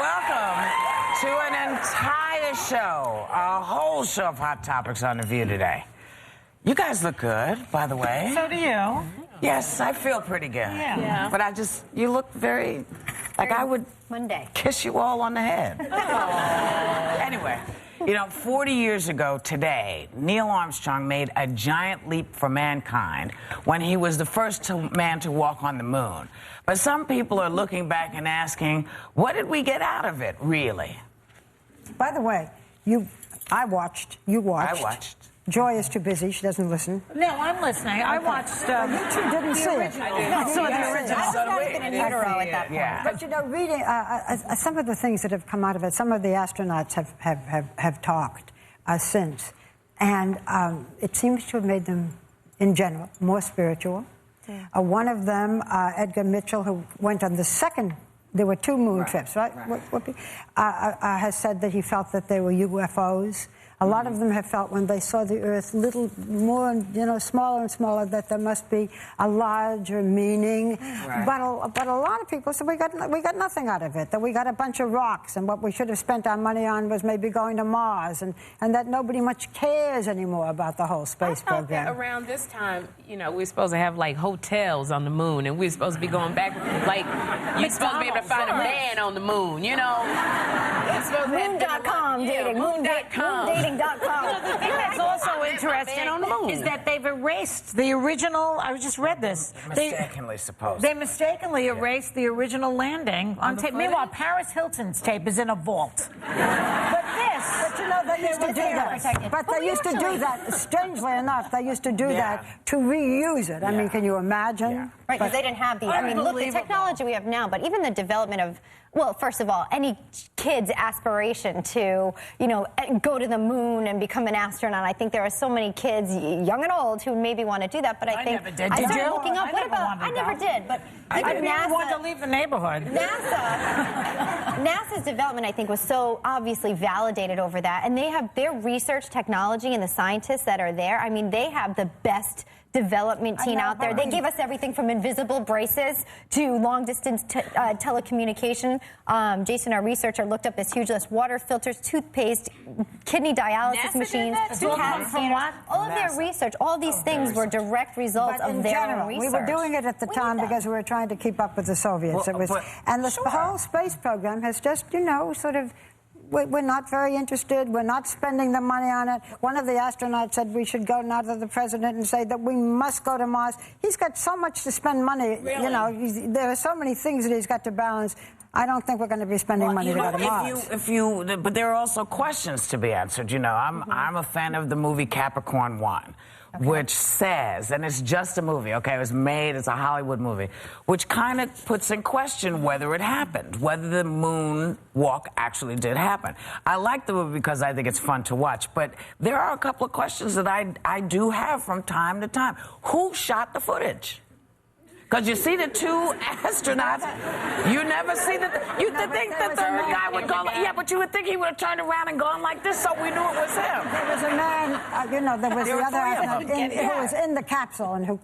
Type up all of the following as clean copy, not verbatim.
welcome to an entire show, a whole show of hot topics on The View today. You guys look good, by the way. So do you. Yes, I feel pretty good. Yeah. But you look very, like I would kiss you all on the head. Anyway, 40 years ago today, Neil Armstrong made a giant leap for mankind when he was the first man to walk on the moon. But some people are looking back and asking, what did we get out of it, really? By the way, I watched. I watched. Joy is too busy. She doesn't listen. No, I'm listening. I watched... you two didn't see it. I saw the original. I was in utero at that point. Yeah. But, reading some of the things that have come out of it, some of the astronauts have talked since. And it seems to have made them, in general, more spiritual. Yeah. One of them, Edgar Mitchell, who went on the second... There were 2 moon trips, right? Has said that he felt that they were UFOs. A lot of them have felt when they saw the Earth little more, smaller and smaller, that there must be a larger meaning. Right. But a lot of people said we got nothing out of it. That we got a bunch of rocks, and what we should have spent our money on was maybe going to Mars, and that nobody much cares anymore about the whole space program. That around this time, we're supposed to have like hotels on the moon, and we're supposed to be going back like you're supposed to be able to find a man on the moon. Moon.com dating. Moon.com. Dating.com. The thing that's also interesting on the moon is that they've erased the original. I just read this. They mistakenly erased the original landing on tape. Meanwhile, Paris Hilton's tape is in a vault. But they used to do that. But they used to do that. Strangely enough, they used to do that to reuse it. I mean, can you imagine? Yeah. Right, because they didn't have look, the technology we have now, but even the development of, well, first of all, any kid's aspiration to, go to the moon and become an astronaut. I think there are so many kids, young and old, who maybe want to do that, but I think... never did. I Did started you? looking up, I never did, but... I didn't even want to leave the neighborhood. NASA's development, I think, was so obviously validated over that, and they have their research technology and the scientists that are there. I mean, they have the best development team out there. They give us everything from invisible braces to long-distance telecommunication. Jason, our researcher, looked up this huge list: water filters, toothpaste, kidney dialysis machines, CAT scanners. All of their research, all these things were direct results of their own research. We were doing it at the time because we were trying to keep up with the Soviets. And the whole space program has just, sort of... We're not very interested. We're not spending the money on it. One of the astronauts said we should go now to the president and say that we must go to Mars. He's got so much to spend money. Really? There are so many things that he's got to balance. I don't think we're going to be spending money to go to Mars. But there are also questions to be answered. I'm a fan of the movie Capricorn 1. Okay. Which says, and it's just a movie, okay? It was made as a Hollywood movie, which kind of puts in question whether it happened, whether the moon walk actually did happen. I like the movie because I think it's fun to watch, but there are a couple of questions that I do have from time to time. Who shot the footage? Because you see the 2 astronauts, you never see you think the third guy would go but you would think he would have turned around and gone like this so we knew it was him. There was a man, there was the other astronaut who was in the capsule and who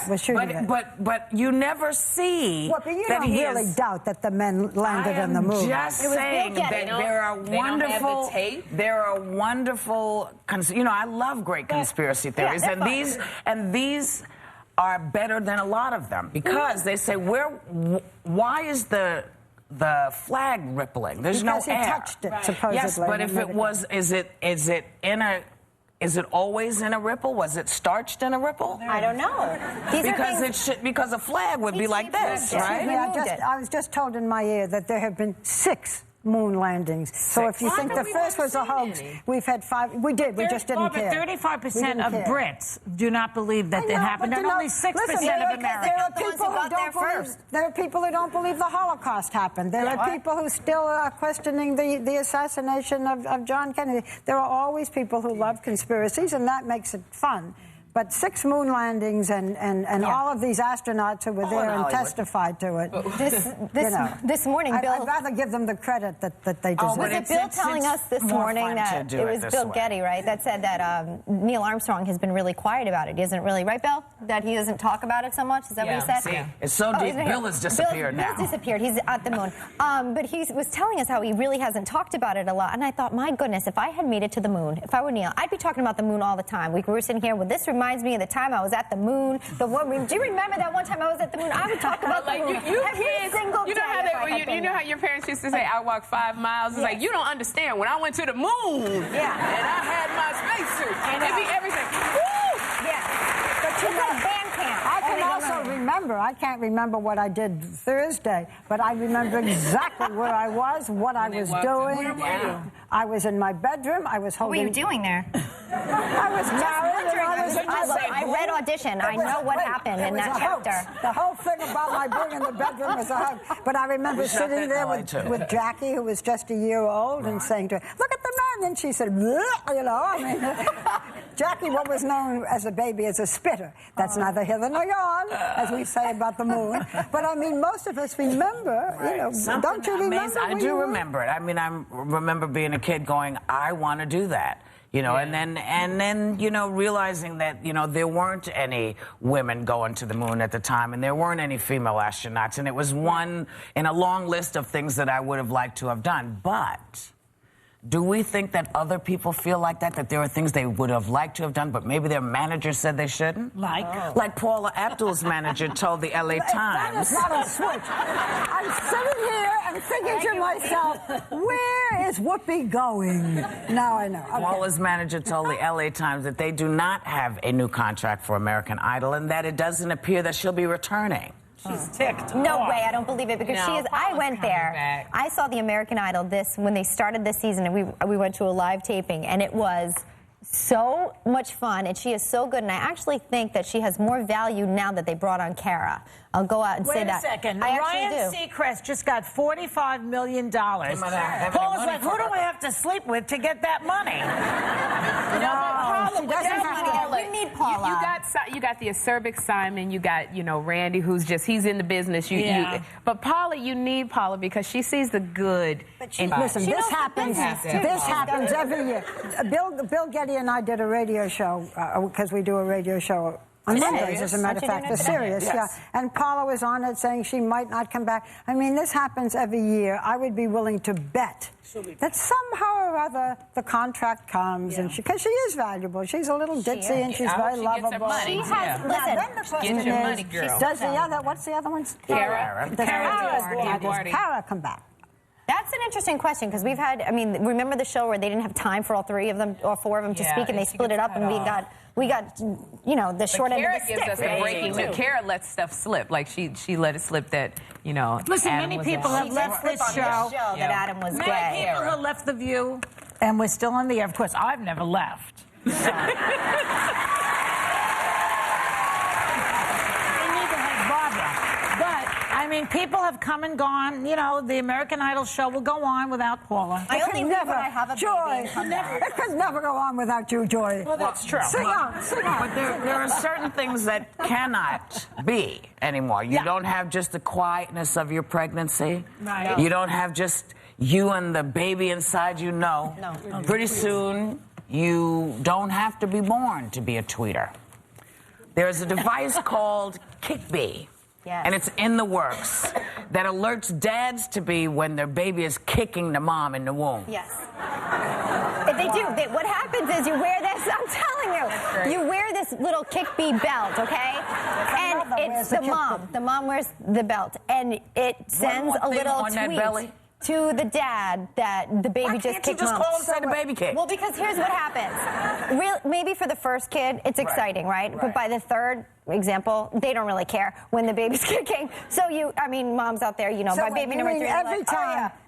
was shooting it. But you never see but you don't really doubt that the men landed on the moon. Just saying that there are wonderful, I love great conspiracy theories, and these are better than a lot of them because they say why is the flag rippling? There's because no air. He touched it, supposedly. Yes, but if it was, is it always in a ripple? Was it starched in a ripple? I don't know. Because a flag would be like this, right? I was just told in my ear that there have been 6 moon landings. So if you think the first was a hoax, we've had 5. We did. We just didn't care. 35% of Brits do not believe that it happened, and only 6% of Americans. There are people who don't believe the Holocaust happened. There are people who still are questioning the assassination of John Kennedy. There are always people who love conspiracies, and that makes it fun. but 6 moon landings and all of these astronauts who were there and testified to it. This morning, Bill... I'd rather give them the credit that they deserve. Was it Bill telling us this morning that it was Bill Getty, right, that said that Neil Armstrong has been really quiet about it. He isn't really, right, Bill? That he doesn't talk about it so much? Is that what he said? See, it's so deep. Bill has disappeared now. Bill's disappeared. He's at the moon. But he was telling us how he really hasn't talked about it a lot. And I thought, my goodness, if I had made it to the moon, if I were Neil, I'd be talking about the moon all the time. We were sitting here, well, this reminds me of the time I was at the moon. Do you remember that one time I was at the moon? I would talk about the moon every single day. You know how your parents used to say, I walked 5 miles? It's like, you don't understand. When I went to the moon, and I had my spacesuit, it'd be everything. Woo! Yeah. But you go to band camp. I can also remember, I can't remember what I did Thursday, but I remember exactly where I was, what I was doing. Where were you? I was in my bedroom. I was holding... What were you doing there? I was married. I read Audition. I know what happened in that chapter. The whole thing about my being in the bedroom was a hug. But I remember sitting there with Jackie, who was just a year old, and saying to her, look at the man. And she said, bleh, you know, I mean, Jackie, what was known as a baby, as a spitter. That's neither here nor yon, as we say about the moon. But I mean, most of us remember, you know, don't you remember? I do remember it. I mean, I remember being a kid going, I want to do that. You know, and then, you know, realizing that, you know, there weren't any women going to the moon at the time, and there weren't any female astronauts, and it was one in a long list of things that I would have liked to have done. But do we think that other people feel like that there are things they would have liked to have done, but maybe their manager said they shouldn't? Like Paula Abdul's manager told the LA Times. That is not a switch. I'm sitting here and thinking to myself, where is Whoopi going? Now I know. Okay. Paula's manager told the LA Times that they do not have a new contract for American Idol and that it doesn't appear that she'll be returning. She's ticked. No way, I don't believe it, because I went there. Back. I saw the American Idol when they started this season, and we went to a live taping, and it was so much fun, and she is so good, and I actually think that she has more value now that they brought on Cara. I'll go out and say that. Wait a second. I Ryan Seacrest just got $45 million. Paul's like, who do I have to sleep with to get that money? She doesn't have to. We need Paula. You got the acerbic Simon. You got, you know, Randy, who's he's in the business. But Paula, you need Paula because she sees the good. Listen, this happens every year. Bill Getty and I did a radio show because we do a radio show on Mondays, as a matter of fact, for Sirius, And Paula was on it saying she might not come back. I mean, this happens every year. I would be willing to bet that somehow or other the contract comes, and because she is valuable. She's a little ditzy and she's very lovable. She has, listen, get your money, girl. Does the other, what's the other one? Cara. Does Cara come back? That's an interesting question, because we've had, I mean, remember the show where they didn't have time for all 3 of them or 4 of them to speak, and they split it up, and we got, you know, the short end of the stick. Cara gives us a breaking news. Cara lets stuff slip. Like, she let it slip that, you know, listen, Adam many people have left this show that Adam was gay. Many people have left The View, and we're still on the air. Of course, I've never left. I mean, people have come and gone. You know, the American Idol show will go on without Paula. I only never have a Joy. It could never go on without you, Joy. Well, that's true. Sing on, sing on. But there are certain things that cannot be anymore. You don't have just the quietness of your pregnancy. Right. You don't have just you and the baby inside you. No. Pretty soon, you don't have to be born to be a tweeter. There's a device called Kickbee. Yes. And it's in the works that alerts dads to be when their baby is kicking the mom in the womb. Yes. They do. What happens is you wear this, I'm telling you, you wear this little Kickbee belt, okay? And it's the mom. The mom wears the belt, and it sends a little tweet to the dad that the baby just kicked mom. Why can't you just call and say the baby kicked? Well, because here's what happens. Maybe for the first kid, it's exciting, right? But by the third, example, they don't really care when the baby's kicking. So moms out there, by baby number 3,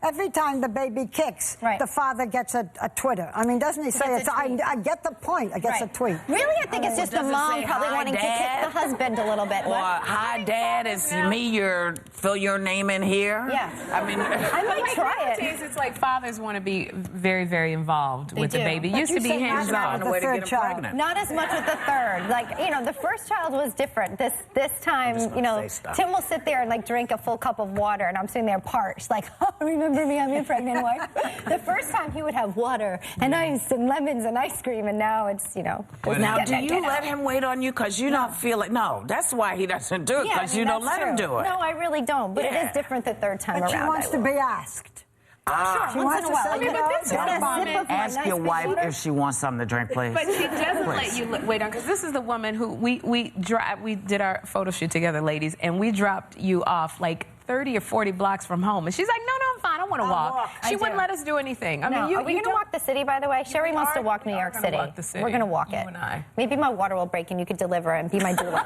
every time the baby kicks, the father gets a Twitter. I mean, doesn't he say I get the point? I guess a tweet. Really, I think it's just the mom probably wanting to kick the husband a little bit. Or hi, Dad, it's me. Fill your name in here. Yeah. I mean, I might try it. Nowadays, it's like fathers want to be very, very involved with the baby. It used to be hands-on. A way to get him pregnant. Not as much with the third. The first child was different. This time, Tim will sit there and drink a full cup of water, and I'm sitting there parched, remember me? I'm your pregnant wife. The first time he would have water and ice and lemons and ice cream, and now it's Now, do you let him wait on you because you don't feel it? No, that's why he doesn't do it, because you don't let him do it. No, I really don't. But it is different the third time around. But she wants to be asked. Sure, once in a while. Ask your wife if she wants something to drink, please. But she doesn't let you wait on, because this is the woman who we did our photo shoot together, ladies, and we dropped you off 30 or 40 blocks from home. And she's like, no, I'm fine. I want to walk. She wouldn't let us do anything. Are we going to walk the city, by the way? Sherry wants to walk New York City. We're going to walk it. You and I. Maybe my water will break and you could deliver and be my doula.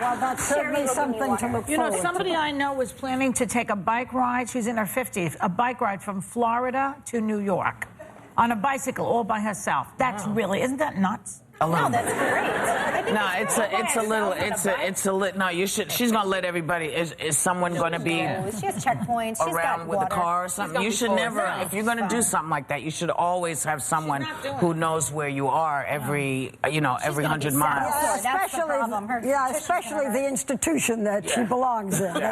Well, that's certainly something to look forward to. Somebody I know was planning to take a bike ride. She's in her 50s. A bike ride from Florida to New York on a bicycle all by herself. That's really, isn't that nuts? No, that's great. No, it's a little. No, you should. She's gonna let everybody. Is someone gonna be? She has checkpoints. She's around with a car or something? You should never. If you're gonna do something like that, you should always have someone who knows where you are every 100 miles. Especially the institution that she belongs in.